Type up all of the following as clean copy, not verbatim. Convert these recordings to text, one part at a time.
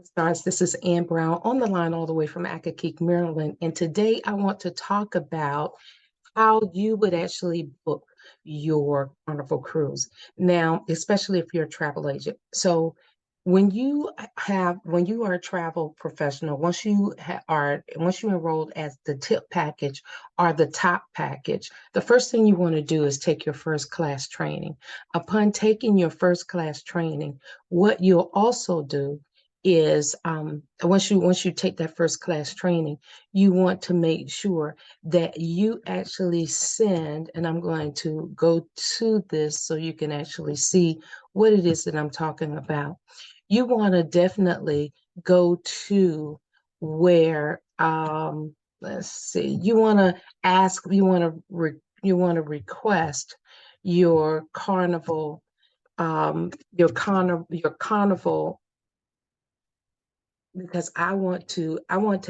Stars. This is Ann Brown on the line all the way from Accokeek, Maryland. And today I want to talk about how you would actually book your Carnival cruise. Now, especially if you're a travel agent. So when you are a travel professional, once you enrolled as the tip package or the top package, the first thing you want to do is take your first class training. Upon taking your first class training, what you'll also do is once you take that first class training, you want to make sure that you actually send, and I'm going to go to this so you can actually see what it is that I'm talking about. You want to definitely go to where, let's see, you want to ask, you want to request your your carnival, because I want to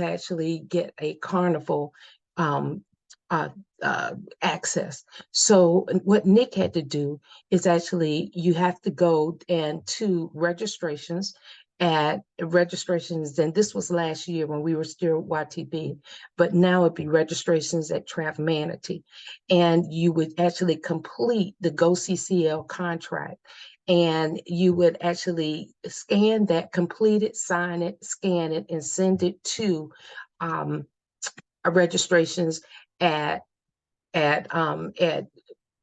actually get a carnival um, uh, access. So what Nick had to do is actually you have to go and to registrations, and this was last year when we were still YTB, but now it'd be registrations at Travemanity, and you would actually complete the Go CCL contract, and you would actually scan that, complete it, sign it, scan it, and send it to um, registrations at at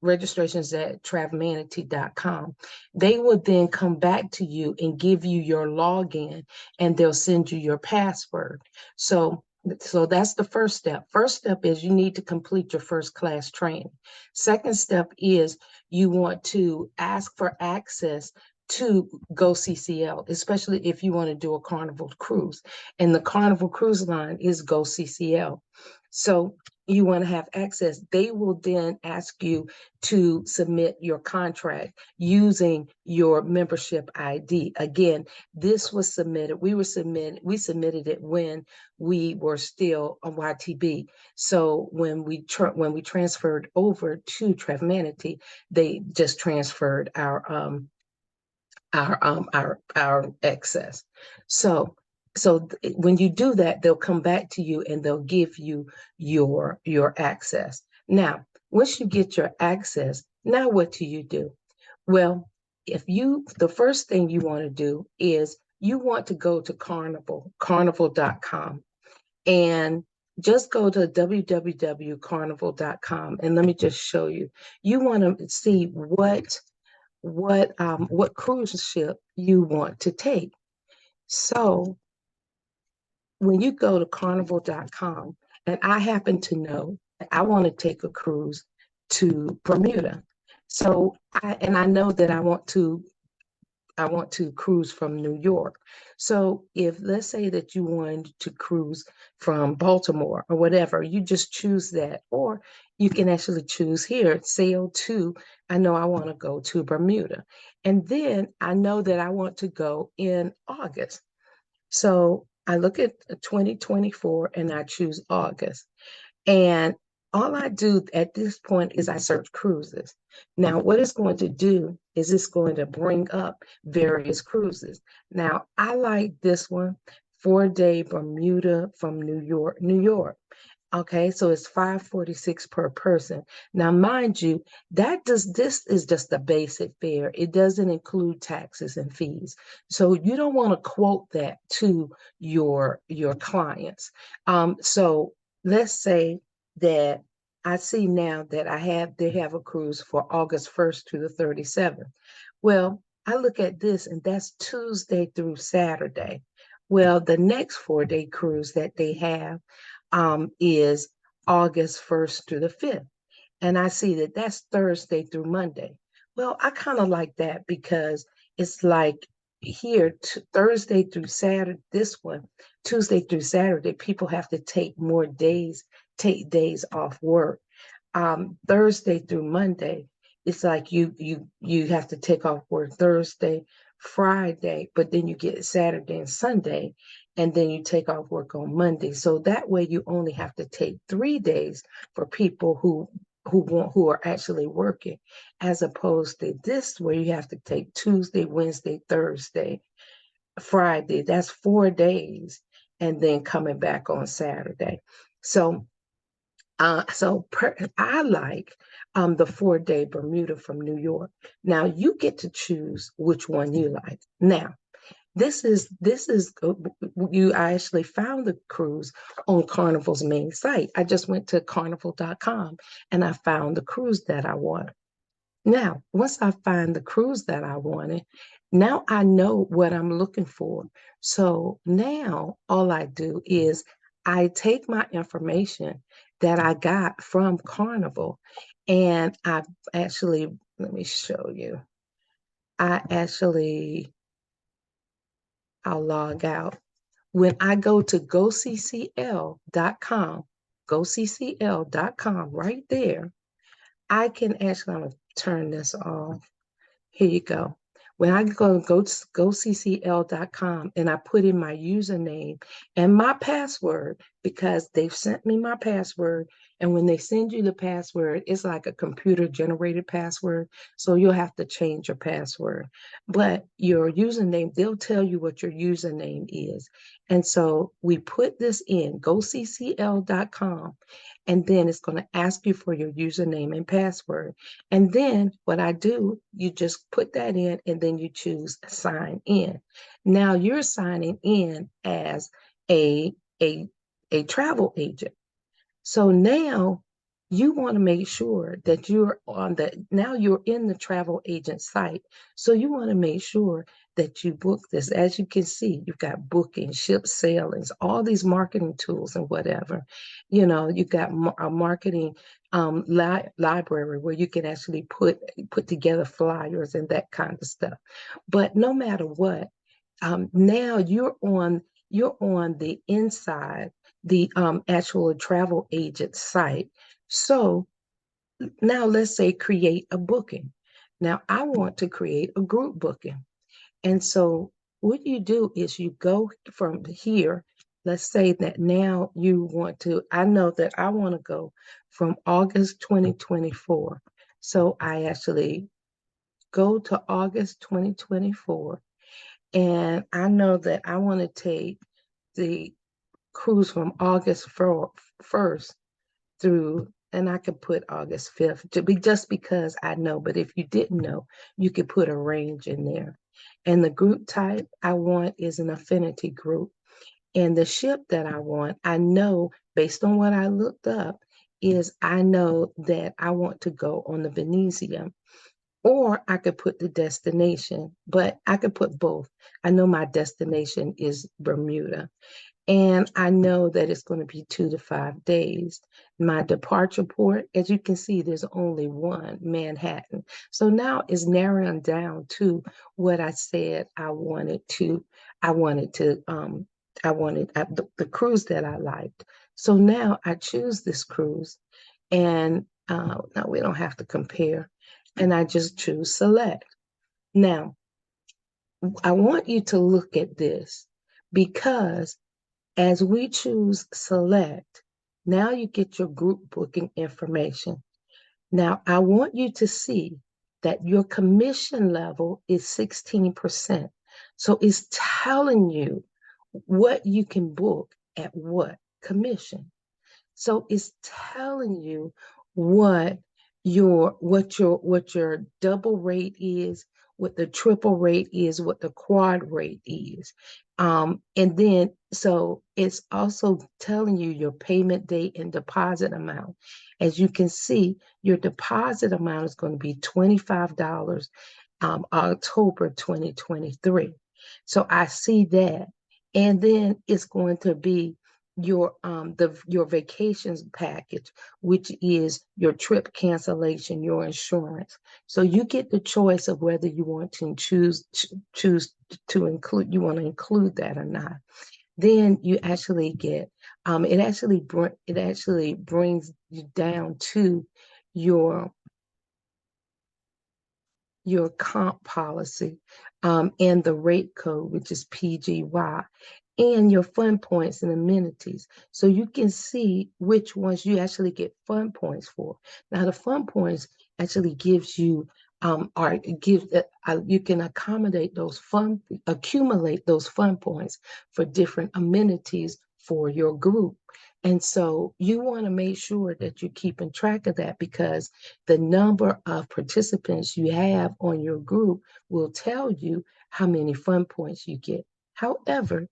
registrations at travemanity.com. They will then come back to you and give you your login, and they'll send you your password. So that's the first step. First step is you need to complete your first class training. Second step is you want to ask for access to Go CCL, especially if you want to do a Carnival cruise. And the Carnival Cruise Line is Go CCL. So you want to have access. They will then ask you to submit your contract using your membership ID. Again, this was submitted. We submitted it when we were still on YTB. So when we transferred over to Travemanity, they just transferred our excess. So when you do that, they'll come back to you and they'll give you your access. Now, once you get your access, now what do you do? Well, the first thing you want to do is you want to go to carnival.com, and just go to www.carnival.com, and let me just show you. You want to see what cruise ship you want to take. So when you go to carnival.com, and I happen to know that I want to take a cruise to Bermuda. So I know that I want to cruise from New York. So if let's say that you wanted to cruise from Baltimore or whatever, you just choose that. Or you can actually choose here, sail to, I know I want to go to Bermuda. And then I know that I want to go in August. So I look at 2024 and I choose August. And all I do at this point is I search cruises. Now, what it's going to do is it's going to bring up various cruises. Now, I like this one, 4-day Bermuda from New York, New York. Okay, so it's 546 per person. Now, mind you, this is just the basic fare. It doesn't include taxes and fees. So you don't want to quote that to your clients. So let's say that I see now that they have a cruise for August 1st to the 37th. Well, I look at this, and that's Tuesday through Saturday. Well, the next 4-day cruise that they have is August 1st through the 5th. And I see that that's Thursday through Monday. Well, I kind of like that because it's like here, Thursday through Saturday, this one, Tuesday through Saturday, people have to take days off work. Thursday through Monday, it's like you have to take off work Thursday, Friday, but then you get Saturday and Sunday, and then you take off work on Monday. So that way you only have to take 3 days for people who are actually working, as opposed to this where you have to take Tuesday, Wednesday, Thursday. Friday, that's 4 days, and then coming back on Saturday. So I like the 4-day Bermuda from New York. Now you get to choose which one you like. Now this is you. I actually found the cruise on Carnival's main site. I just went to carnival.com and I found the cruise that I wanted. Now, once I find the cruise that I wanted, now I know what I'm looking for. So now all I do is I take my information that I got from Carnival and I actually, let me show you. I actually, I'll log out. When I go to goccl.com, goccl.com right there, I can actually, I'm going to turn this off. Here you go. When I go to goccl.com and I put in my username and my password, because they've sent me my password. And when they send you the password, it's like a computer generated password. So you'll have to change your password. But your username, they'll tell you what your username is. And so we put this in goccl.com, and then it's going to ask you for your username and password. And then what I do, you just put that in and then you choose sign in. Now you're signing in as a, a, a travel agent. So now you want to make sure that now you're in the travel agent site. So you want to make sure that you book this. As you can see, you've got booking, ship sailings, all these marketing tools and whatever. You've got a marketing library where you can actually put together flyers and that kind of stuff. But no matter what, now you're on the inside, the actual travel agent site. So now let's say create a booking. Now I want to create a group booking. And so what you do is you go from here. Let's say that now I know that I want to go from August 2024. So I actually go to August 2024. And I know that I want to take the cruise from August 1st through, and I could put August 5th just because I know. But if you didn't know, you could put a range in there. And the group type I want is an affinity group. And the ship that I want, I know based on what I looked up, is I know that I want to go on the Venezia. Or I could put the destination, but I could put both. I know my destination is Bermuda. And I know that it's going to be 2 to 5 days. My departure port, as you can see, there's only one, Manhattan. So now it's narrowing down to what I said I wanted to, the cruise that I liked. So now I choose this cruise, and now we don't have to compare, and I just choose select. Now, I want you to look at this, because as we choose select, now you get your group booking information. Now, I want you to see that your commission level is 16%. So it's telling you what you can book at what commission. So it's telling you what your double rate is, what the triple rate is, what the quad rate is. And then so it's also telling you your payment date and deposit amount. As you can see, your deposit amount is going to be $25, October 2023. So I see that. And then it's going to be your vacations package, which is your trip cancellation, your insurance. So you get the choice of whether you want to choose to include that or not. Then you actually get it actually brings you down to your comp policy, and the rate code, which is PGY, and your fun points and amenities. So you can see which ones you actually get fun points for. Now, the fun points actually gives you or give you can accumulate those fun points for different amenities for your group. And so you want to make sure that you're keeping track of that, because the number of participants you have on your group will tell you how many fun points you get. However,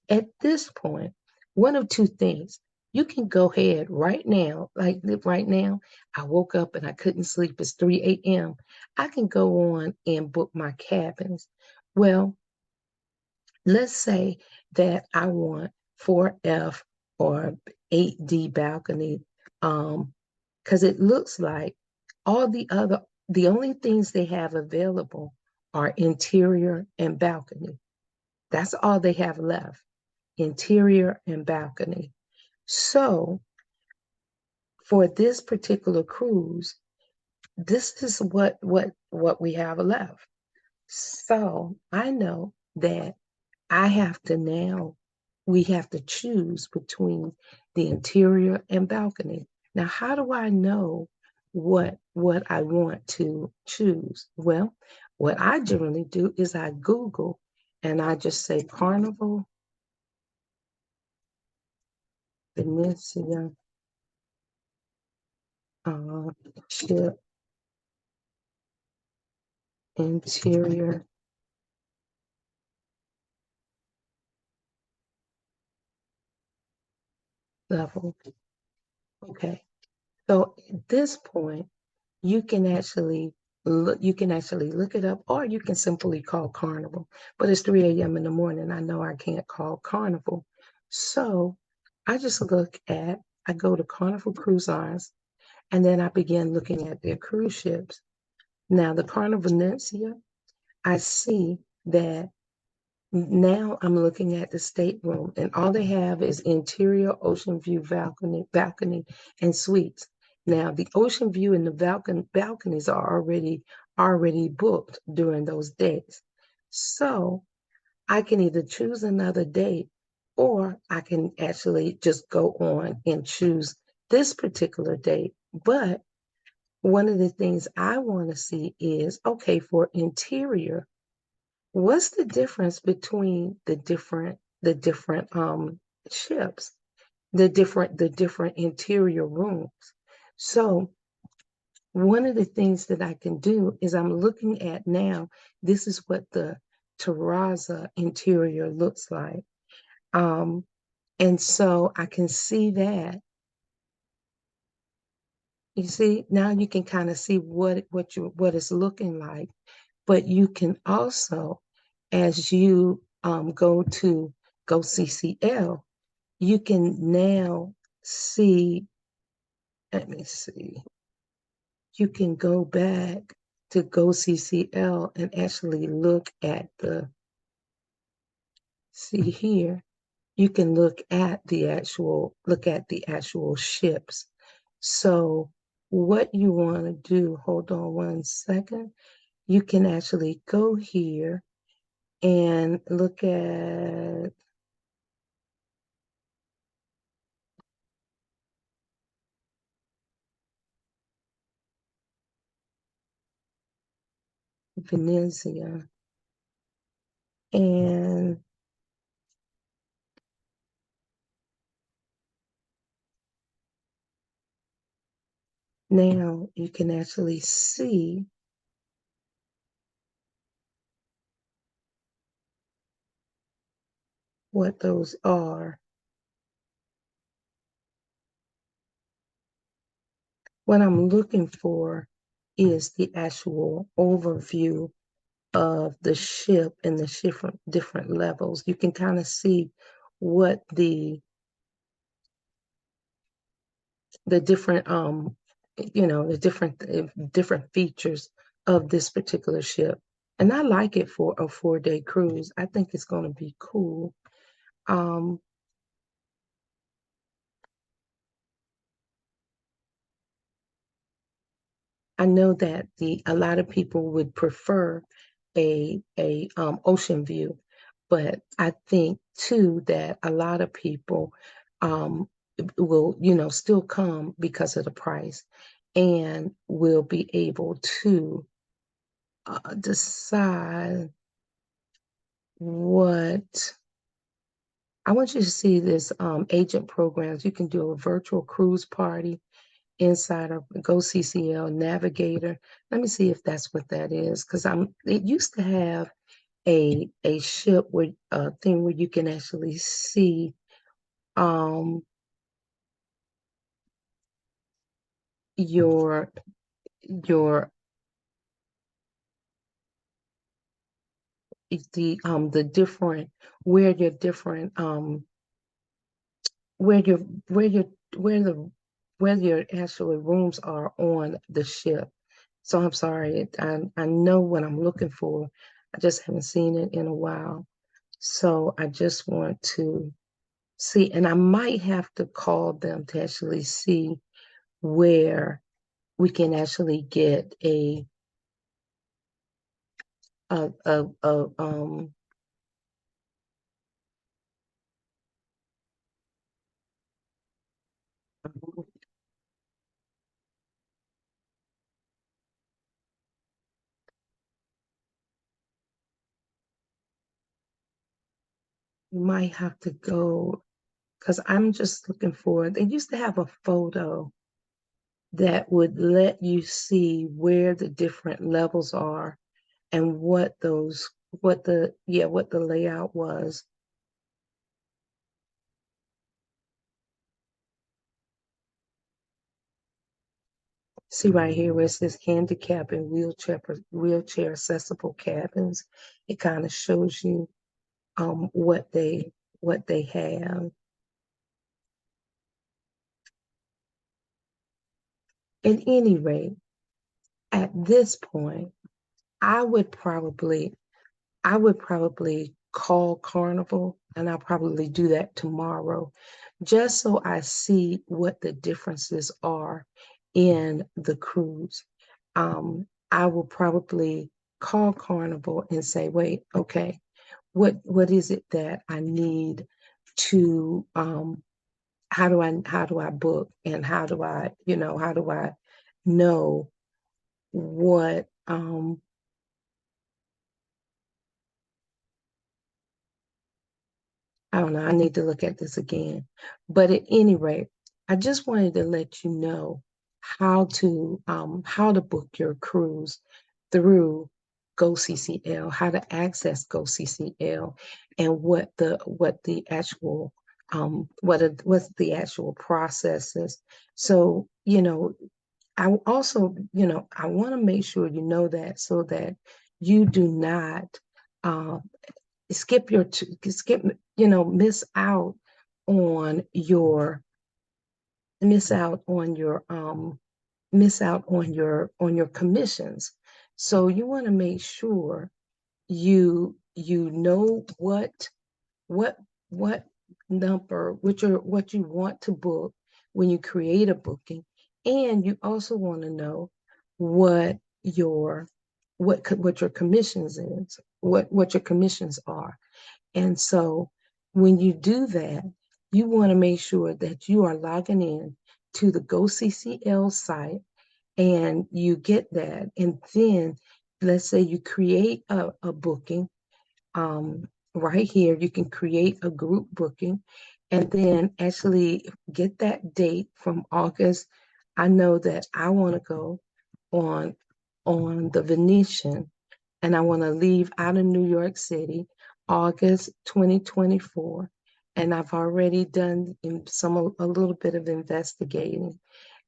at this point, one of two things. You can go ahead right now, like right now, I woke up and I couldn't sleep. It's 3 a.m. I can go on and book my cabins. Well, let's say that I want 4F or 8D balcony, because it looks like the only things they have available are interior and balcony. That's all they have left, interior and balcony. So for this particular cruise, this is what we have left. So I know that we have to choose between the interior and balcony. Now, how do I know what I want to choose? Well, what I generally do is I Google and I just say Carnival Venezia ship interior level. Okay. So at this point, you can actually look it up, or you can simply call Carnival. But it's 3 a.m. in the morning. I know I can't call Carnival. So I go to Carnival Cruise Lines, and then I begin looking at their cruise ships. Now, the Carnival Venezia, I see that now I'm looking at the stateroom, and all they have is interior ocean view balcony and suites. Now, the ocean view and the balconies are already booked during those days. So I can either choose another date, or I can actually just go on and choose this particular date. But one of the things I want to see is, okay, for interior, what's the difference between the different ships, the different interior rooms? So one of the things that I can do is I'm looking at now, this is what the Terraza interior looks like. And so I can see that. You see, now you can kind of see what it's looking like. But you can also, as you go to Go CCL, you can now see, let me see, you can go back to Go CCL and actually see here, you can look at the actual ships. So what you want to do, hold on one second, you can actually go here and look at Venezia, and now you can actually see what those are. What I'm looking for is the actual overview of the ship and the different levels. You can kind of see what the different the different features of this particular ship. And I like it for a 4-day cruise. I think it's going to be cool. um I know that a lot of people would prefer a ocean view, but I think too that a lot of people um, will still come because of the price, and will be able to decide what I want you to see this agent programs. You can do a virtual cruise party inside of GoCCL Navigator. Let me see if that's what that is, because it used to have a ship where thing where you can actually see um your your the different where your different where your where your where the where your actual rooms are on the ship. So I'm sorry, I know what I'm looking for. I just haven't seen it in a while. So I just want to see, and I might have to call them to actually see where we can actually get a you might have to go because I'm just looking for, they used to have a photo that would let you see where the different levels are and what the layout was. See right here where it says handicap and wheelchair accessible cabins. It kind of shows you what they have. At any rate, at this point, I would probably I would probably call Carnival, and I'll probably do that tomorrow, just so I see what the differences are in the cruise. I will probably call Carnival and say, wait, okay, what is it that I need to how do I book, and how do I, how do I know what I don't know. I need to look at this again. But at any rate, I just wanted to let you know how to book your cruise through GoCCL, how to access GoCCL, and what's the actual process is. So, I also, I want to make sure you know that, so that you do not um, skip your skip miss out on your miss out on your miss out on your commissions. So you want to make sure you know what what number what you want to book when you create a booking, and you also want to know what your what your commissions is, what your commissions are. And so when you do that, you want to make sure that you are logging in to the GoCCL site, and you get that. And then let's say you create a booking. Right here, you can create a group booking and then actually get that date from August. I know that I want to go on the Venetian, and I want to leave out of New York City August 2024. And I've already done a little bit of investigating,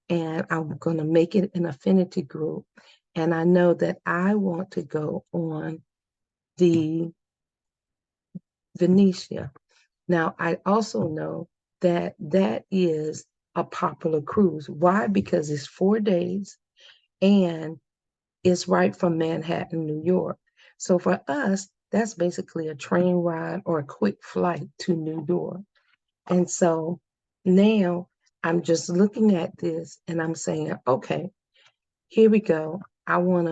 and I'm going to make it an affinity group. And I know that I want to go on the Venetia. Now, I also know that that is a popular cruise. Why? Because it's 4 days and it's right from Manhattan, New York. So for us, that's basically a train ride or a quick flight to New York. And so now I'm just looking at this and I'm saying, okay, here we go. I want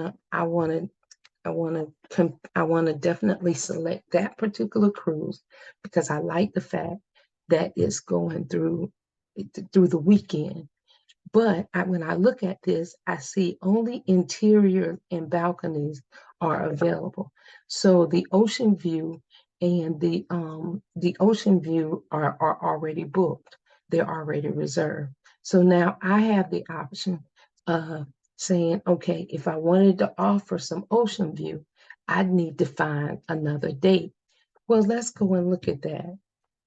to definitely select that particular cruise because I like the fact that it's going through the weekend. when I look at this, I see only interior and balconies are available. So the ocean view and the ocean view are already booked. They're already reserved. So now I have the option of saying, okay, if I wanted to offer some ocean view, I'd need to find another date. Well, let's go and look at that.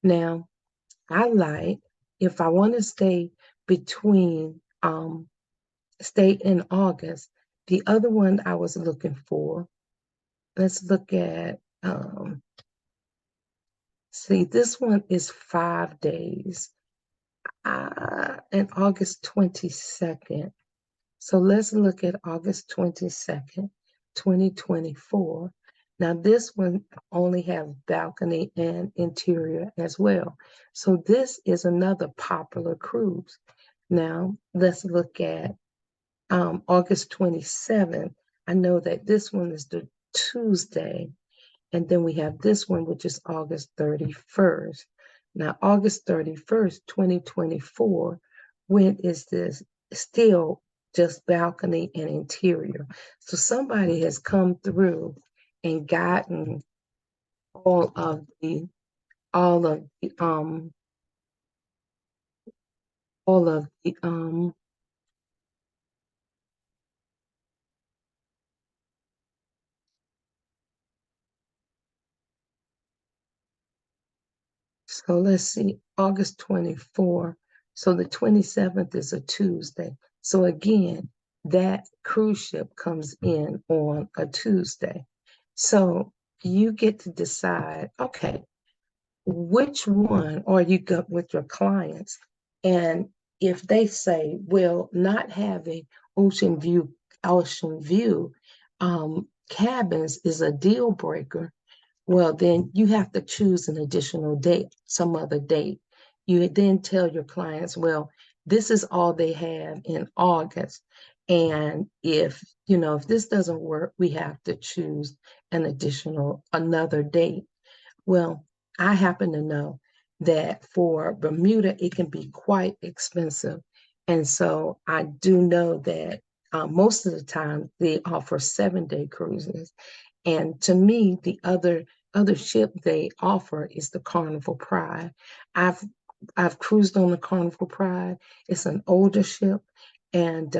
Now, I like if I want to stay between stay in August. The other one I was looking for, let's look at see, this one is 5 days. And August 22nd. So let's look at August 22nd, 2024. Now this one only has balcony and interior as well. So this is another popular cruise. Now let's look at August 27th. I know that this one is the Tuesday. And then we have this one, which is August 31st. Now, August 31st, 2024, when is this? Still just balcony and interior. So somebody has come through and gotten all of the all of the all of the so let's see, August 24. So the 27th is a Tuesday. So again, that cruise ship comes in on a Tuesday. So you get to decide, okay, which one are you go with your clients? And if they say, well, not having ocean view cabins is a deal breaker, well, then you have to choose an additional date, some other date. You then tell your clients, well, this is all they have in August. And if this doesn't work, we have to choose another date. Well, I happen to know that for Bermuda, it can be quite expensive. And so I do know that most of the time they offer 7-day cruises. And to me, the other ship they offer is the Carnival Pride. I've I've cruised on the Carnival Pride. It's an older ship, and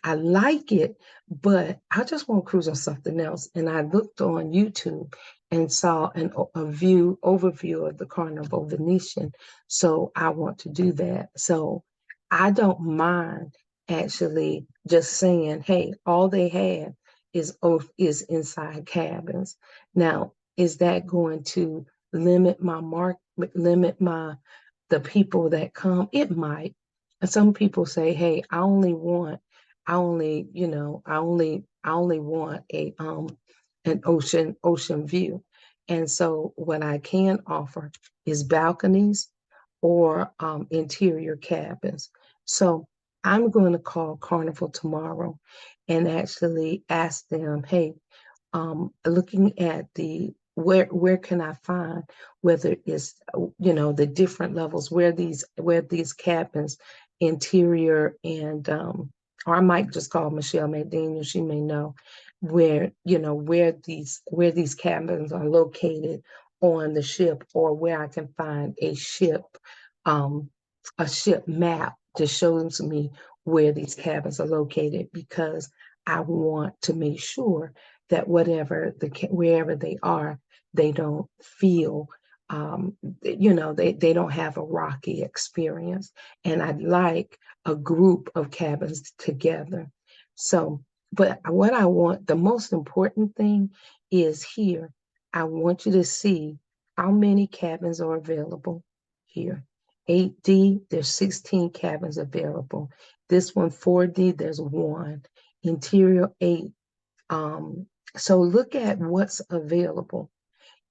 I like it, but I just want to cruise on something else. And I looked on YouTube and saw a view overview of the Carnival Venetian. So I want to do that. So I don't mind actually just saying, hey, all they have is inside cabins. Now, is that going to limit my the people that come? It might. And some people say, hey, I only want an ocean view. And so what I can offer is balconies or interior cabins. So I'm going to call Carnival tomorrow and actually ask them, hey, looking at the where can I find whether it's the different levels where these cabins, interior and or I might just call Michelle McDaniel. She may know where these cabins are located on the ship, or where I can find um, a ship map that shows me where these cabins are located, because I want to make sure that wherever they are, they don't feel they don't have a rocky experience. And I'd like a group of cabins together. So, but what I want, the most important thing is here, I want you to see how many cabins are available here. 8D, there's 16 cabins available. This one, 4D, there's one. Interior 8. So look at what's available,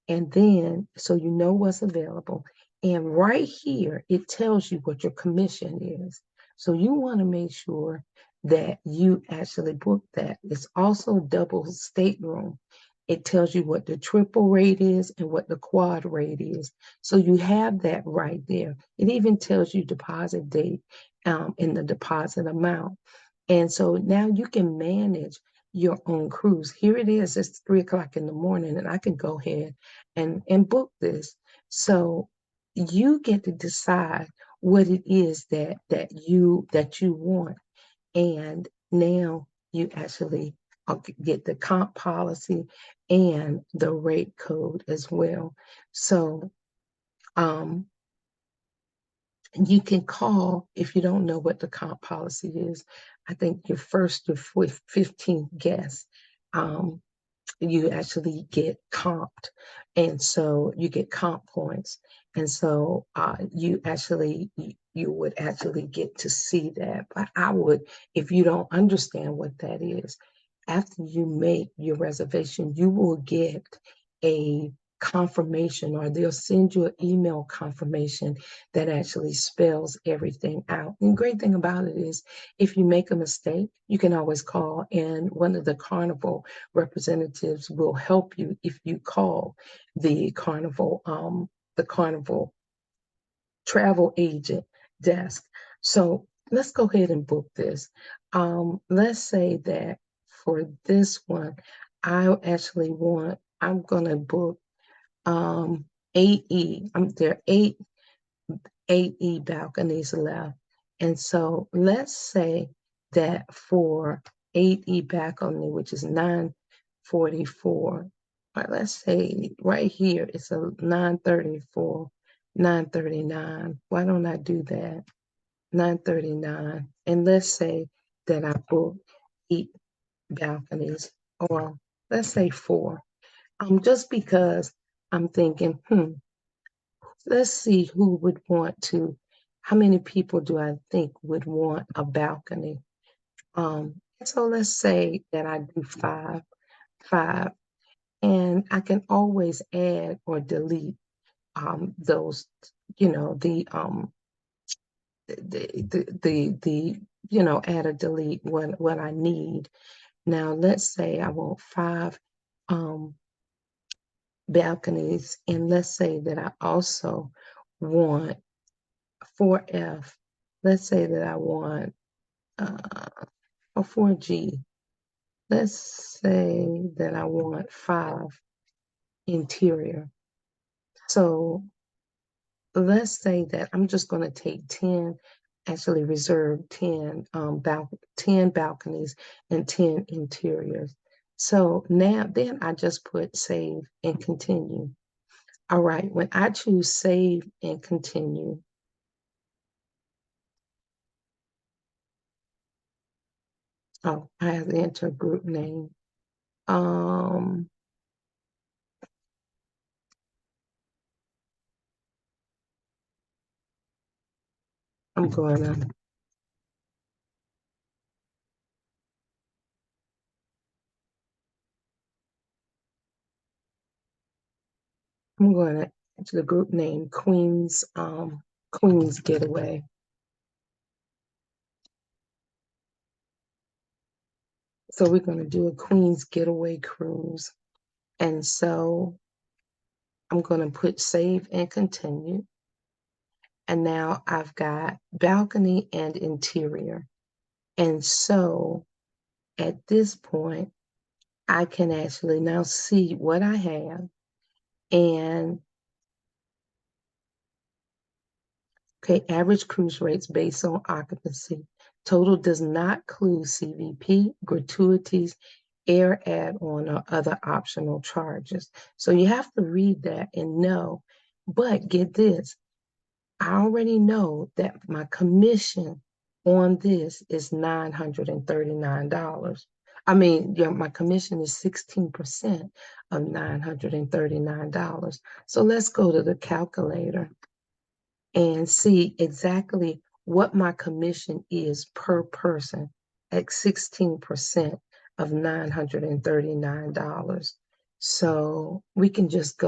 and then so you know what's available. And right here, it tells you what your commission is. So you want to make sure that you actually book that. It's also double stateroom. It tells you what the triple rate is and what the quad rate is. So you have that right there. It even tells you deposit date and the deposit amount. And so now you can manage your own cruise. Here it is, it's 3 o'clock in the morning, and I can go ahead and book this. So you get to decide what it is that you want. And now you actually get the comp policy and the rate code as well. So you can call if you don't know what the comp policy is. I think your first or 15th guess, you actually get comped. And so you get comp points. And so you would actually get to see that. But I would, if you don't understand what that is, after you make your reservation, you will get a confirmation, or they'll send you an email confirmation that actually spells everything out. And the great thing about it is, if you make a mistake, you can always call, and one of the Carnival representatives will help you if you call the Carnival travel agent desk. So let's go ahead and book this. Let's say that for this one, I'm going to book 8E. There are 8E balconies left. And so let's say that for 8E balcony, which is 944, right, let's say right here it's a 934, 939. Why don't I do that? 939. And let's say that I book 8 balconies, or let's say 4. Just because I'm thinking, let's see who would want to, how many people do I think would want a balcony? So let's say that I do five, and I can always add or delete those, the add or delete what I need. Now let's say I want 5 balconies, and let's say that I also want 4F. Let's say that I want a 4G. Let's say that I want 5 interior. So let's say that I'm just going to take 10, actually reserve 10 balconies and 10 interiors. So now then I just put save and continue. All right, when I choose save and continue, oh, I have to enter a group name. I'm going to the group name Queen's Getaway. So we're going to do a Queen's Getaway cruise. And so I'm going to put save and continue. And now I've got balcony and interior. And so at this point, I can actually now see what I have. And okay, average cruise rates based on occupancy. Total does not include CVP, gratuities, air add-on, or other optional charges. So you have to read that and know. But get this, I already know that my commission on this is $939. I mean, my commission is 16% of $939. So let's go to the calculator and see exactly what my commission is per person at 16% of $939. So we can just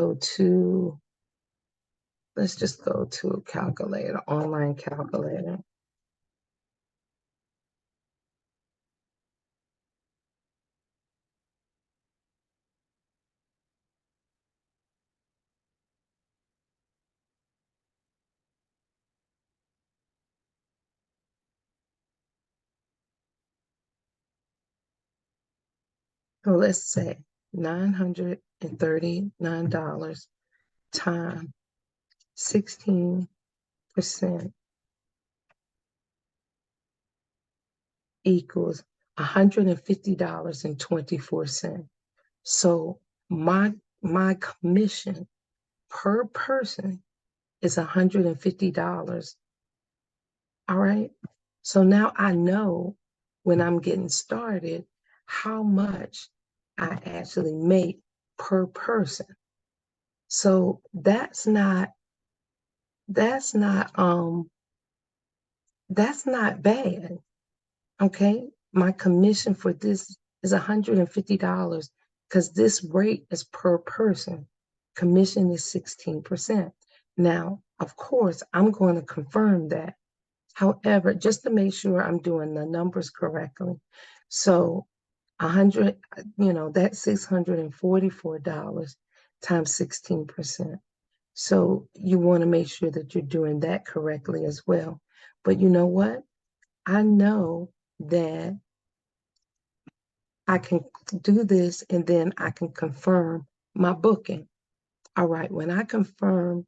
let's just go to a calculator, online calculator. So let's say $939 times 16% equals $150.24. So my commission per person is $150. All right. So now I know when I'm getting started how much I actually make per person. So that's not bad. Okay. My commission for this is $150 because this rate is per person. Commission is 16%. Now, of course, I'm going to confirm that. However, just to make sure I'm doing the numbers correctly. So 100, that's $644 times 16%. So you want to make sure that you're doing that correctly as well. But you know what? I know that I can do this and then I can confirm my booking. All right, when I confirm,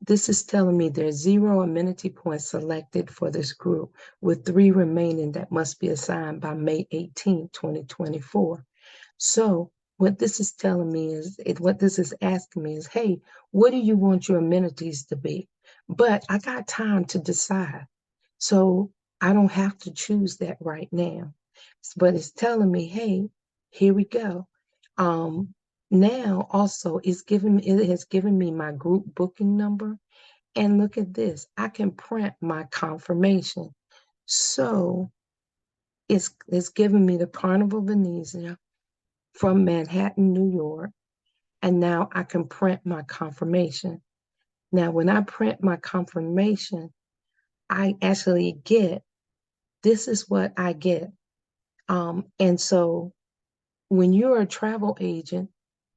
this is telling me there's 0 amenity points selected for this group, with 3 remaining that must be assigned by May 18, 2024. So what this is telling me is, what this is asking me is, hey, what do you want your amenities to be? But I got time to decide. So I don't have to choose that right now. But it's telling me, hey, here we go. Now also it has given me my group booking number. And look at this, I can print my confirmation. So it's giving me the Carnival Venezia from Manhattan, New York. And now I can print my confirmation. Now, when I print my confirmation, I actually get, this is what I get. And so when you're a travel agent,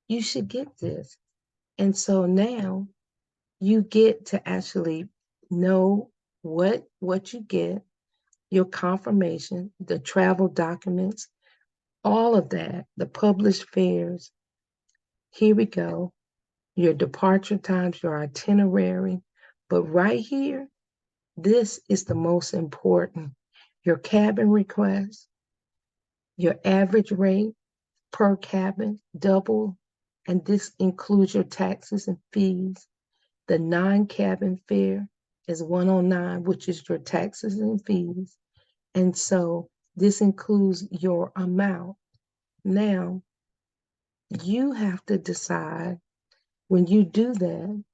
you should get this. And so now you get to actually know what you get, your confirmation, the travel documents, all of that, the published fares. Here we go. Your departure times, your itinerary. But right here, this is the most important. Your cabin request, your average rate per cabin, double, and this includes your taxes and fees. The non-cabin fare is 109, which is your taxes and fees. And so this includes your amount. Now, you have to decide when you do that,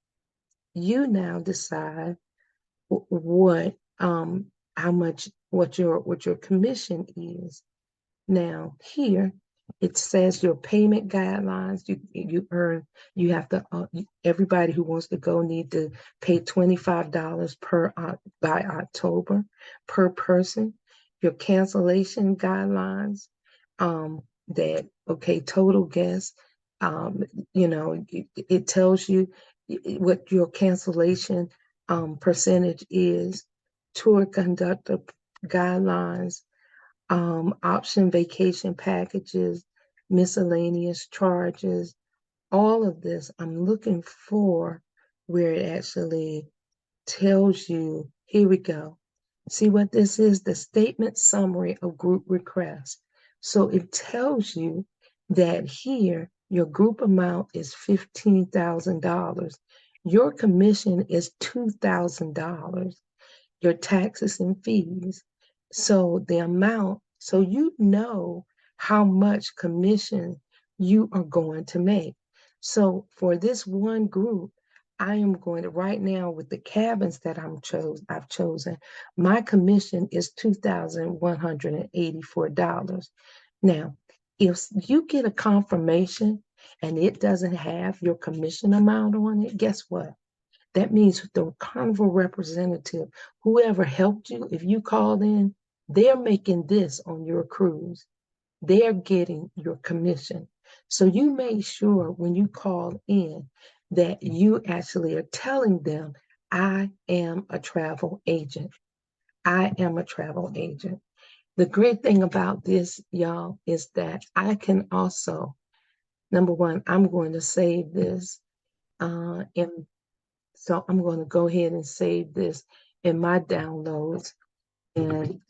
you now decide what how much what your commission is. Now here it says your payment guidelines. You have to everybody who wants to go need to pay $25 per by October per person. Your cancellation guidelines, that okay, total guests, it tells you what your cancellation percentage is. Tour conductor guidelines, option vacation packages, miscellaneous charges, all of this. I'm looking for where it actually tells you, here we go. See what this is? The statement summary of group requests. So it tells you that here your group amount is $15,000. Your commission is $2,000. Your taxes and fees. So the amount, so you know how much commission you are going to make. So for this one group, I am going to right now with the cabins that I've chosen, my commission is $2,184. Now, if you get a confirmation and it doesn't have your commission amount on it, guess what? That means the Carnival representative, whoever helped you, if you called in, they're making this on your cruise. They're getting your commission. So you make sure when you call in that you actually are telling them, I am a travel agent. I am a travel agent. The great thing about this, y'all, is that I can also, number one, I'm going to save this. And so I'm going to go ahead and save this in my downloads. And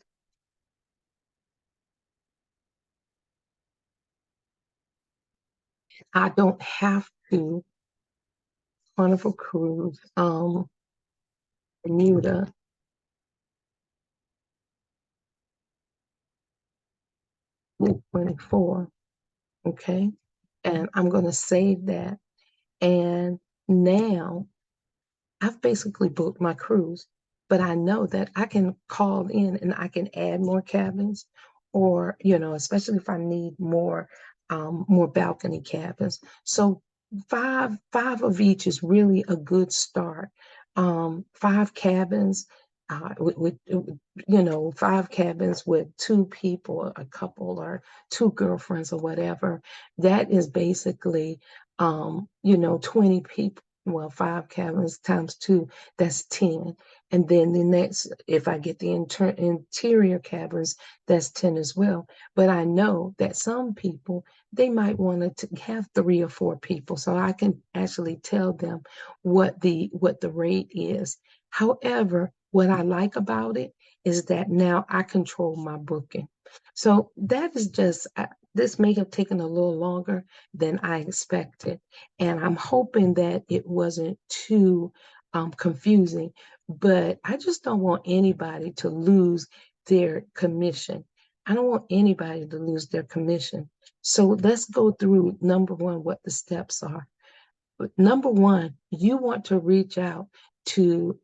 I don't have to Carnival Cruise, Bermuda. 24. Okay. And I'm going to save that. And now I've basically booked my cruise, but I know that I can call in and I can add more cabins, or, especially if I need more balcony cabins. So five of each is really a good start. Five cabins, five cabins with two people, a couple, or two girlfriends, or whatever. That is basically, 20 people. Well, five cabins times two, that's 10. And then the next, if I get the interior cabins, that's 10 as well. But I know that some people, they might want to have 3 or 4 people. So I can actually tell them what the rate is. However, what I like about it is that now I control my booking. So that is just, this may have taken a little longer than I expected. And I'm hoping that it wasn't too confusing, but I just don't want anybody to lose their commission. I don't want anybody to lose their commission. So let's go through number one, what the steps are. But number one, you want to reach out to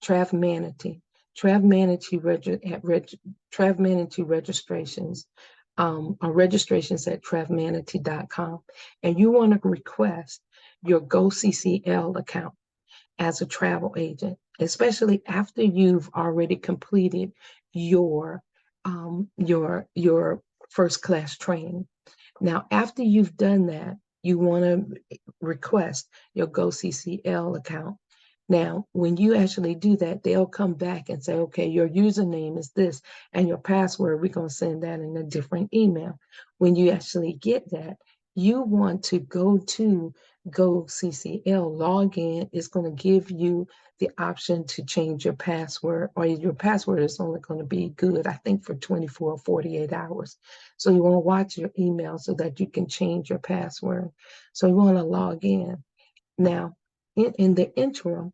Trav Manatee. Trav Manatee Trav Manatee registrations, or registrations at travmanatee.com. And you want to request your GoCCL account as a travel agent, especially after you've already completed your your first class training. Now, after you've done that, you want to request your GoCCL account. Now, when you actually do that, they'll come back and say, okay, your username is this, and your password, we're going to send that in a different email. When you actually get that, you want to go to GoCCL, log in. It's going to give you the option to change your password, or your password is only going to be good, I think, for 24 or 48 hours. So you want to watch your email so that you can change your password. So you want to log in. Now, in the interim,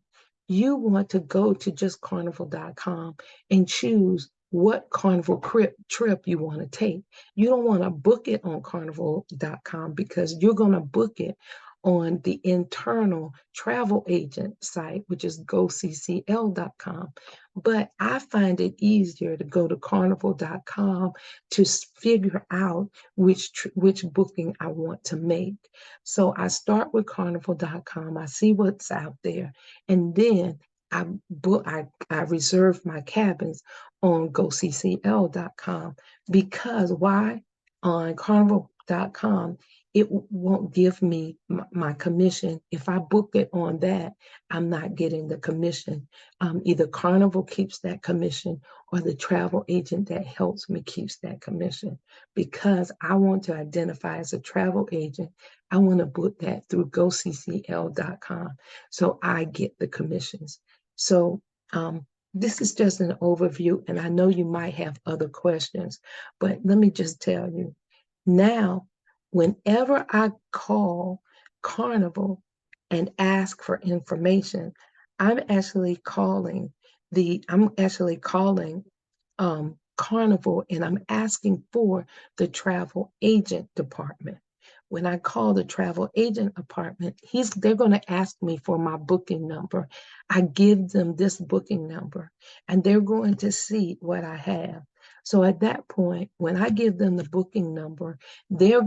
you want to go to justcarnival.com and choose what Carnival trip you want to take. You don't want to book it on carnival.com because you're going to book it on the internal travel agent site, which is goccl.com. But I find it easier to go to carnival.com to figure out which booking I want to make. So I start with carnival.com. I see what's out there, and then I reserve my cabins on goccl.com. Because why? On carnival.com, it won't give me my commission. If I book it on that, I'm not getting the commission. Either Carnival keeps that commission, or the travel agent that helps me keeps that commission. Because I want to identify as a travel agent, I want to book that through goccl.com, so I get the commissions. So this is just an overview, and I know you might have other questions, but let me just tell you now, whenever I call Carnival and ask for information, I'm actually calling Carnival, and I'm asking for the travel agent department. When I call the travel agent department, they're going to ask me for my booking number. I give them this booking number, and they're going to see what I have. So at that point, when I give them the booking number, they're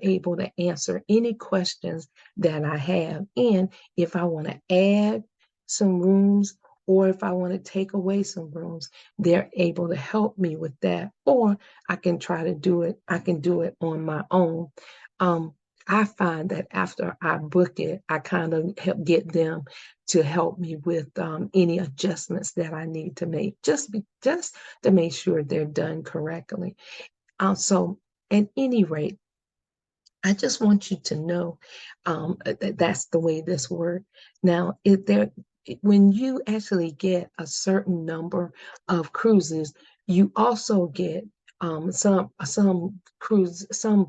able to answer any questions that I have. And if I want to add some rooms, or if I want to take away some rooms, they're able to help me with that. Or I can try to do it. I can do it on my own. I find that after I book it, I kind of help get them to help me with any adjustments that I need to make, just to make sure they're done correctly. So, at any rate, I just want you to know that's the way this works. Now, if there, when you actually get a certain number of cruises, you also get some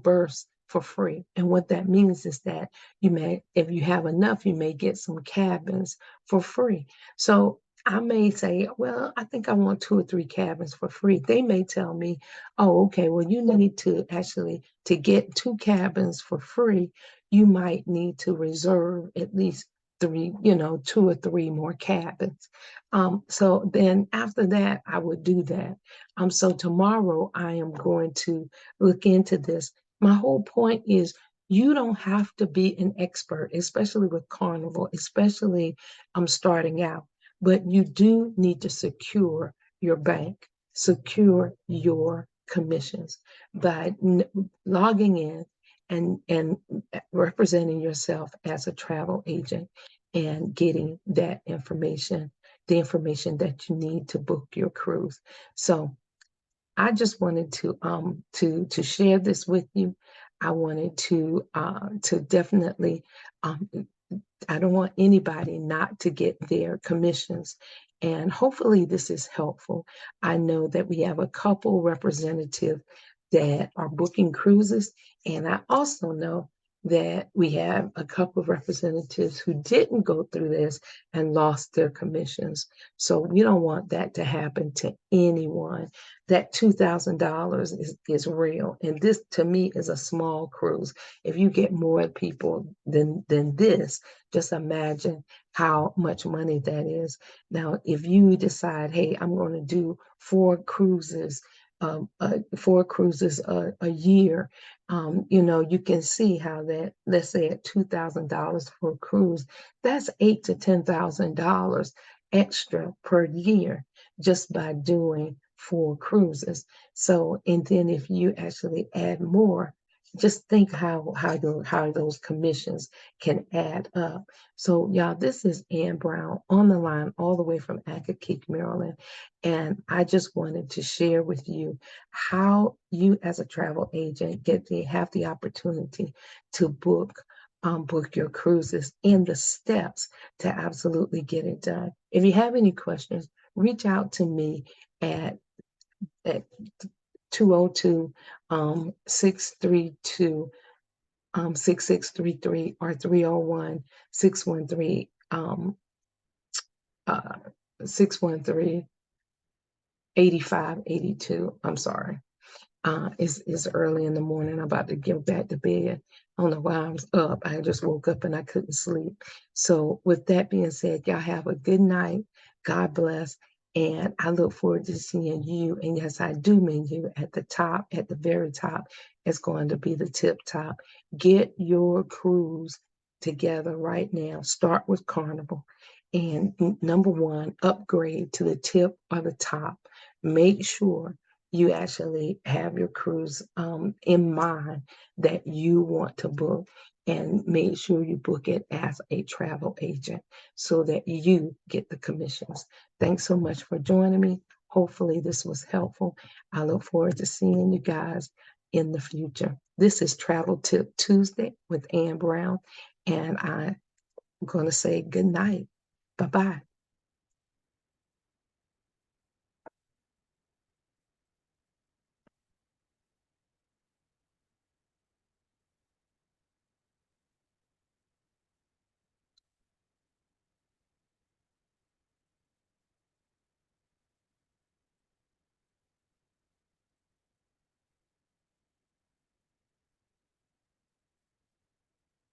berths for free. And what that means is that you may, if you have enough, you may get some cabins for free. So I may say, well, I think I want 2 or 3 cabins for free. They may tell me, oh, okay, well, you need to actually, to get 2 cabins for free, you might need to reserve at least 3, 2 or 3 more cabins. So then after that, I would do that. So tomorrow I am going to look into this. My whole point is you don't have to be an expert, especially with Carnival, especially starting out, but you do need to secure your bank, secure your commissions by logging in and representing yourself as a travel agent and getting that information, the information that you need to book your cruise. So I just wanted to share this with you. I wanted to definitely I don't want anybody not to get their commissions. And hopefully this is helpful. I know that we have a couple representatives that are booking cruises. And I also know that we have a couple of representatives who didn't go through this and lost their commissions. So we don't want that to happen to anyone. That $2,000 is real. And this to me is a small cruise. If you get more people than this, just imagine how much money that is. Now, if you decide, hey, I'm going to do 4 cruises a year, you can see how that, let's say at $2,000 for a cruise, that's $8,000 to $10,000 extra per year just by doing 4 cruises. So, and then if you actually add more, just think how those commissions can add up. So, y'all, this is Ann Brown on the line all the way from Accokeek, Maryland. And I just wanted to share with you how you as a travel agent have the opportunity to book your cruises and the steps to absolutely get it done. If you have any questions, reach out to me at 202 632 6633 or 301 613 uh 613 8582. I'm sorry. It's early in the morning. I'm about to get back to bed. I don't know why I'm up. I just woke up and I couldn't sleep. So with that being said, y'all have a good night. God bless. And I look forward to seeing you. And yes, I do mean you at the top, at the very top. It's going to be the tip top. Get your cruise together right now. Start with Carnival. And number 1, upgrade to the tip or the top. Make sure you actually have your cruise in mind that you want to book, and make sure you book it as a travel agent so that you get the commissions. Thanks so much for joining me. Hopefully this was helpful. I look forward to seeing you guys in the future. This is Travel Tip Tuesday with Ann Brown, and I'm going to say good night. Bye-bye.